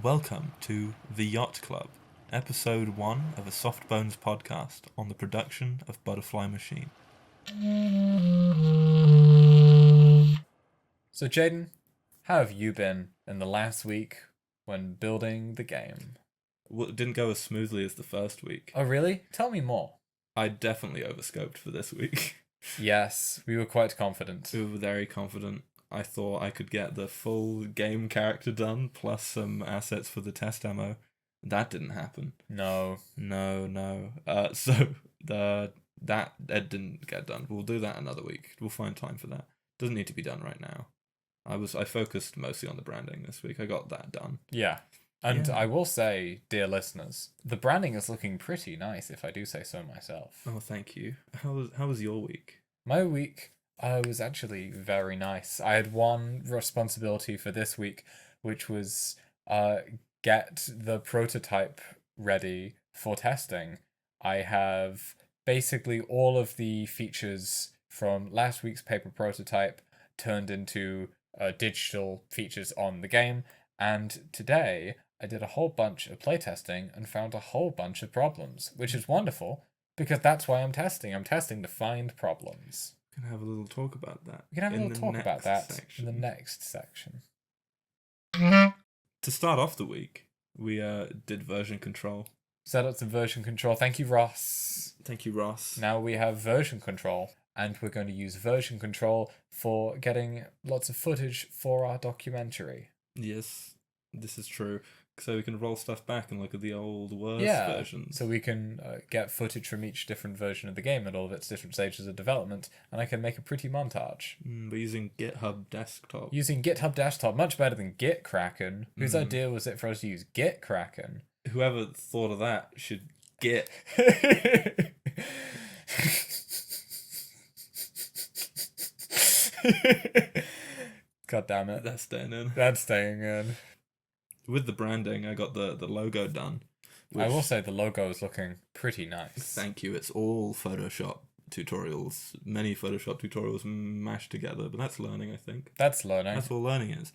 welcome to The Yacht Club, episode 1 of a Soft Bones podcast on the production of Butterfly Machine. So, Jaydn, how have you been in the last week when building the game? Well, it didn't go as smoothly as the first week. Oh, really? Tell me more. I definitely overscoped for this week. Yes, we were quite confident. We were very confident. I thought I could get the full game character done, plus some assets for the test demo. That didn't happen. No. So that didn't get done. We'll do that another week. We'll find time for that. Doesn't need to be done right now. I focused mostly on the branding this week. I got that done. Yeah. And Yeah. I will say, dear listeners, the branding is looking pretty nice, if I do say so myself. Oh, thank you. How was your week? My week was actually very nice. I had one responsibility for this week, which was get the prototype ready for testing. I have basically all of the features from last week's paper prototype turned into digital features on the game, and today I did a whole bunch of playtesting and found a whole bunch of problems, which is wonderful because that's why I'm testing. I'm testing to find problems. We can have a little talk about that. We can have a little talk about that section. in the next section. To start off the week, we did version control. Set up some version control. Thank you, Ross. Thank you, Ross. Now we have version control, and we're going to use version control for getting lots of footage for our documentary. Yes, this is true. So we can roll stuff back and look at the old worst versions. So we can get footage from each different version of the game and all of its different stages of development, and I can make a pretty montage. But using GitHub Desktop. Using GitHub Desktop, much better than GitKraken. Whose idea was it for us to use GitKraken? Whoever thought of that should get. God damn it. That's staying in. That's staying in. With the branding, I got the logo done. I will say the logo is looking pretty nice. Thank you. It's all Photoshop tutorials. Many Photoshop tutorials mashed together, but that's learning, I think. That's learning. That's all learning is.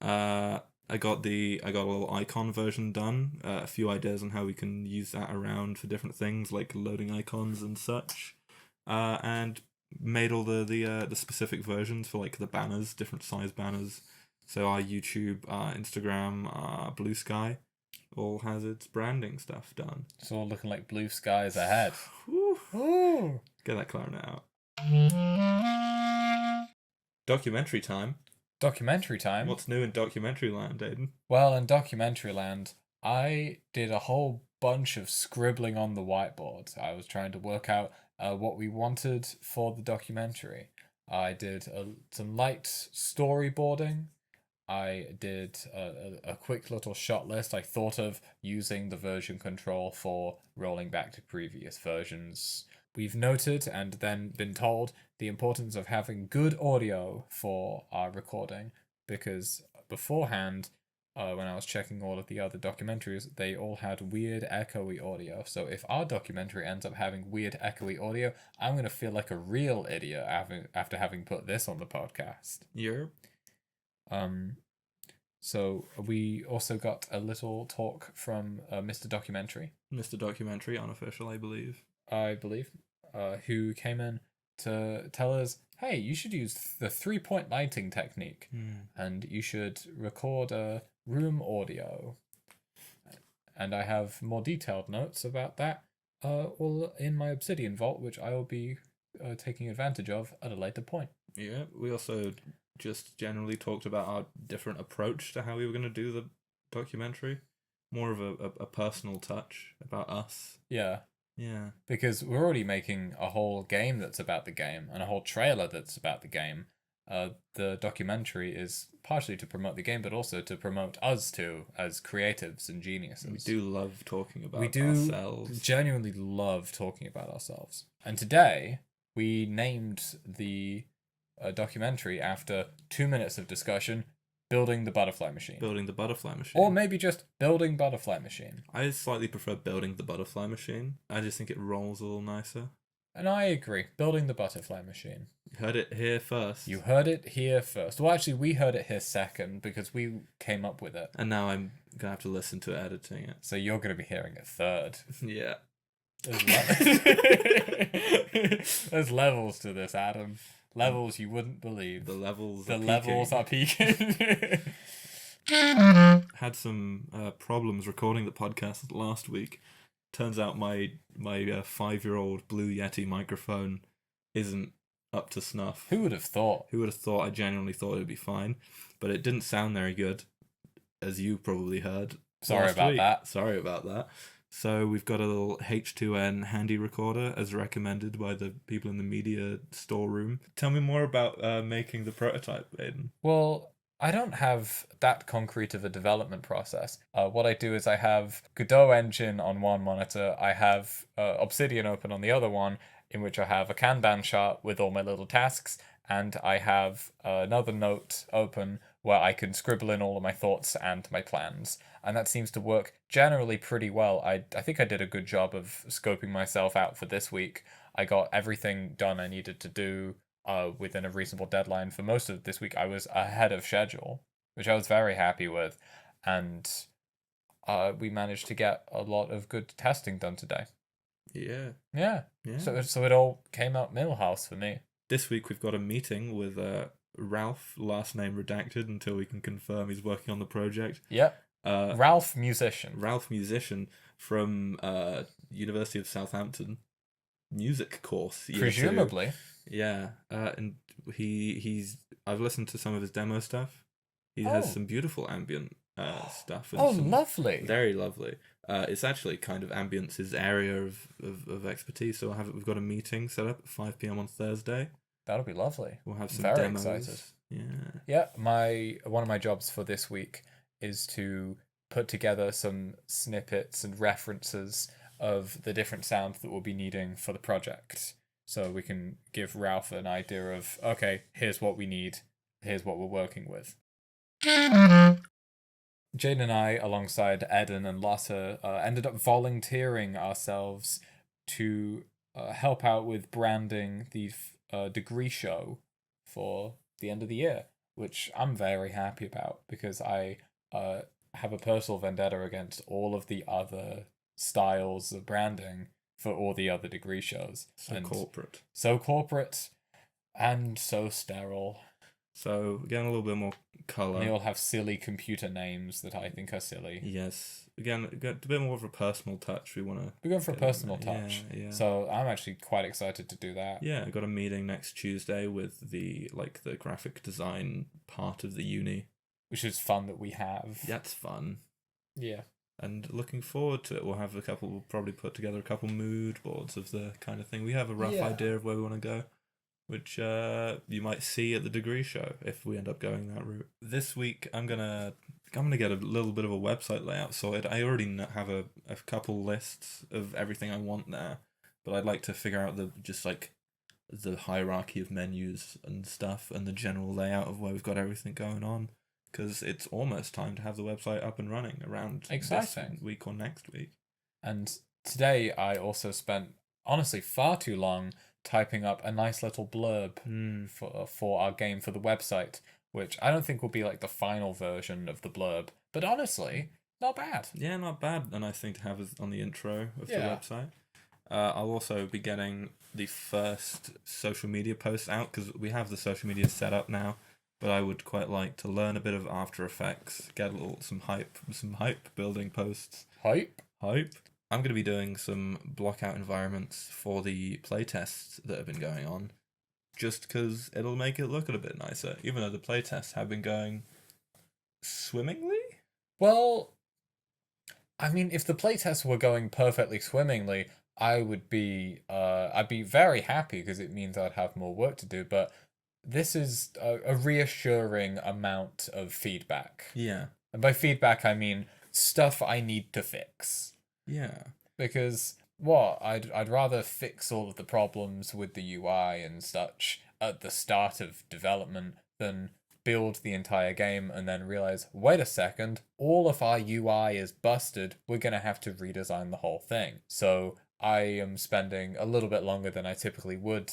I got a little icon version done. A few ideas on how we can use that around for different things, like loading icons and such. And made all the specific versions for like the banners, different size banners. So our YouTube, our Instagram, our Blue Sky, all has its branding stuff done. It's all looking like blue skies ahead. Ooh. Get that clarinet out. Documentary time. Documentary time. What's new in documentary land, Aidan? Well, in documentary land, I did a whole bunch of scribbling on the whiteboard. I was trying to work out what we wanted for the documentary. I did some light storyboarding. I did a quick little shot list I thought of using the version control for rolling back to previous versions. We've noted and then been told the importance of having good audio for our recording, because beforehand, when I was checking all of the other documentaries, they all had weird echoey audio. So if our documentary ends up having weird echoey audio, I'm going to feel like a real idiot after having put this on the podcast. Yep. So we also got a little talk from Mr. Documentary. Mr. Documentary, unofficial, I believe. Who came in to tell us, hey, you should use the 3-point lighting technique, and you should record room audio. And I have more detailed notes about that all in my Obsidian vault, which I will be taking advantage of at a later point. Yeah, we also just generally talked about our different approach to how we were going to do the documentary. More of a personal touch about us. Yeah. Yeah. Because we're already making a whole game that's about the game and a whole trailer that's about the game. The documentary is partially to promote the game, but also to promote us too as creatives and geniuses. We do love talking about ourselves. ourselves. Genuinely love talking about ourselves. And today we named the documentary after 2 minutes of discussion, Building the Butterfly Machine. Building the Butterfly Machine. Or maybe just Building Butterfly Machine. I slightly prefer Building the Butterfly Machine. I just think it rolls a little nicer. And I agree. Building the butterfly machine. You heard it here first. You heard it here first. Well, actually, we heard it here second because we came up with it. And now I'm gonna have to listen to it editing it. So you're going to be hearing it third. Yeah. There's levels to this, Adam. Levels you wouldn't believe. The levels. The levels are peaking. Had some problems recording the podcast last week. Turns out my 5-year-old Blue Yeti microphone isn't up to snuff. Who would have thought? Who would have thought? I genuinely thought it would be fine, but it didn't sound very good, as you probably heard. Sorry about that. Sorry about that. So we've got a little H2N handy recorder as recommended by the people in the media storeroom. Tell me more about making the prototype, Aidan. Well, I don't have that concrete of a development process. What I do is I have Godot engine on one monitor, I have Obsidian open on the other one, in which I have a Kanban chart with all my little tasks, and I have another note open where I can scribble in all of my thoughts and my plans. And that seems to work generally pretty well. I think I did a good job of scoping myself out for this week. I got everything done I needed to do within a reasonable deadline. For most of this week, I was ahead of schedule, which I was very happy with. And we managed to get a lot of good testing done today. Yeah. Yeah. Yeah. So it all came out Millhouse for me. This week we've got a meeting with Ralph, last name redacted until we can confirm he's working on the project. Yep. Ralph Musician. Ralph Musician from University of Southampton music course. Presumably. Yeah. And I've listened to some of his demo stuff. He has some beautiful ambient stuff. And lovely. Very lovely. It's actually kind of ambience his area of expertise. So we've got a meeting set up at 5 p.m. on Thursday. That'll be lovely. We'll have some very demos. excited. Yeah. Yeah, one of my jobs for this week is to put together some snippets and references of the different sounds that we'll be needing for the project. So we can give Ralph an idea of, okay, here's what we need, here's what we're working with. Jaydn and I, alongside Eden and Lotta, ended up volunteering ourselves to help out with branding the degree show for the end of the year, which I'm very happy about because I have a personal vendetta against all of the other styles of branding for all the other degree shows. Corporate. So corporate and so sterile. So again, a little bit more colour. They all have silly computer names that I think are silly. Yes. Again, a bit more of a personal touch. We're going for a personal touch. Yeah. So I'm actually quite excited to do that. Yeah, I got a meeting next Tuesday with the graphic design part of the uni. Which is fun that we have. That's fun. Yeah. And looking forward to it. We'll probably put together a couple mood boards of the kind of thing. We have a rough idea of where we want to go, which you might see at the degree show if we end up going that route. This week, I'm gonna get a little bit of a website layout sorted. I already have a couple lists of everything I want there, but I'd like to figure out the hierarchy of menus and stuff and the general layout of where we've got everything going on. Because it's almost time to have the website up and running around this week or next week. And today I also spent, honestly, far too long typing up a nice little blurb for our game for the website, which I don't think will be like the final version of the blurb. But honestly, not bad. Yeah, not bad. A nice thing to have on the intro of the website. I'll also be getting the first social media post out because we have the social media set up now. But I would quite like to learn a bit of After Effects, get some hype building posts. Hype. I'm going to be doing some blockout environments for the playtests that have been going on, just because it'll make it look a little bit nicer, even though the playtests have been going swimmingly. Well, I mean, if the playtests were going perfectly swimmingly, I'd be very happy because it means I'd have more work to do, but this is a reassuring amount of feedback. Yeah. And by feedback, I mean stuff I need to fix. Yeah. Because, I'd rather fix all of the problems with the UI and such at the start of development than build the entire game and then realize, wait a second, all of our UI is busted, we're going to have to redesign the whole thing. So I am spending a little bit longer than I typically would,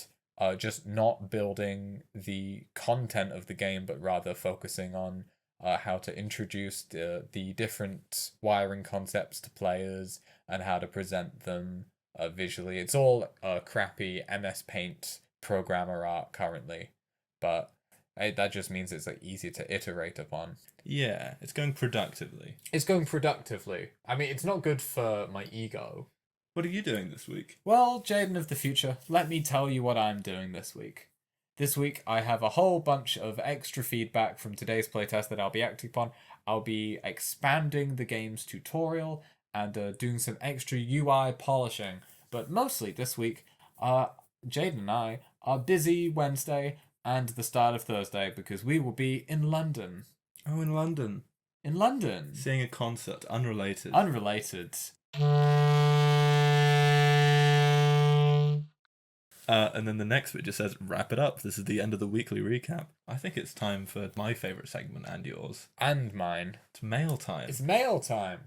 just not building the content of the game, but rather focusing on how to introduce the different wiring concepts to players and how to present them visually. It's all crappy MS Paint programmer art currently, but that just means it's easy to iterate upon. Yeah, it's going productively. It's going productively. I mean, it's not good for my ego. What are you doing this week? Well, Jaydn of the future, let me tell you what I'm doing this week. This week, I have a whole bunch of extra feedback from today's playtest that I'll be acting upon. I'll be expanding the game's tutorial and doing some extra UI polishing. But mostly this week, Jaydn and I are busy Wednesday and the start of Thursday because we will be in London. Oh, in London. In London. Seeing a concert, unrelated. Unrelated. And then the next bit just says, wrap it up. This is the end of the weekly recap. I think it's time for my favourite segment and yours. And mine. It's mail time. It's mail time.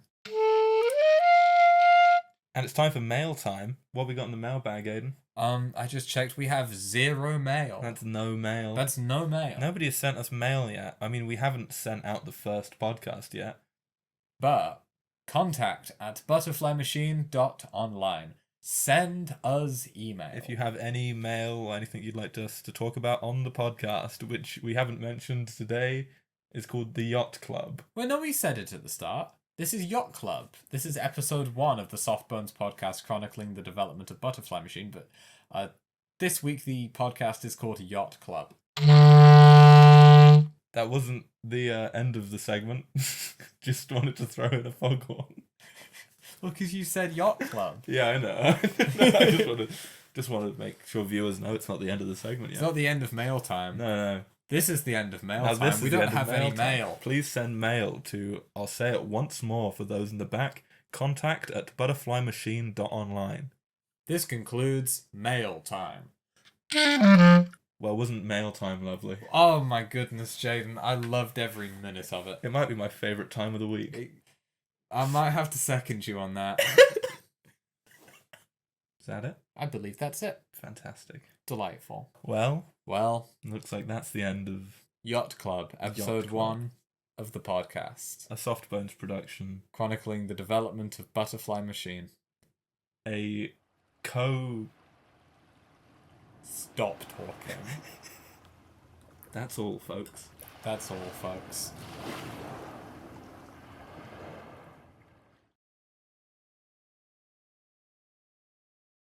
And it's time for mail time. What have we got in the mailbag, Aidan? I just checked. We have 0 mail. That's no mail. That's no mail. Nobody has sent us mail yet. I mean, we haven't sent out the first podcast yet. But contact@butterflymachine.online. Send us email. If you have any mail or anything you'd like us to talk about on the podcast, which we haven't mentioned today, is called the Yacht Club. Well, no, we said it at the start. This is Yacht Club. This is episode 1 of the Soft Bones podcast chronicling the development of Butterfly Machine, but this week the podcast is called Yacht Club. That wasn't the end of the segment. Just wanted to throw in a foghorn. Well, because you said Yacht Club. Yeah, I know. I just wanted to make sure viewers know it's not the end of the segment yet. It's not the end of mail time. No. This is the end of mail Now, time. We don't have any mail. Please send mail to, I'll say it once more for those in the back, contact@butterflymachine.online. This concludes mail time. Well, wasn't mail time lovely? Oh my goodness, Jaydn. I loved every minute of it. It might be my favourite time of the week. I might have to second you on that. Is that it? I believe that's it. Fantastic. Delightful. Well, looks like that's the end of Yacht Club, episode 1 of the podcast. A Soft Bones production. Chronicling the development of Butterfly Machine. Stop talking. That's all, folks. That's all, folks.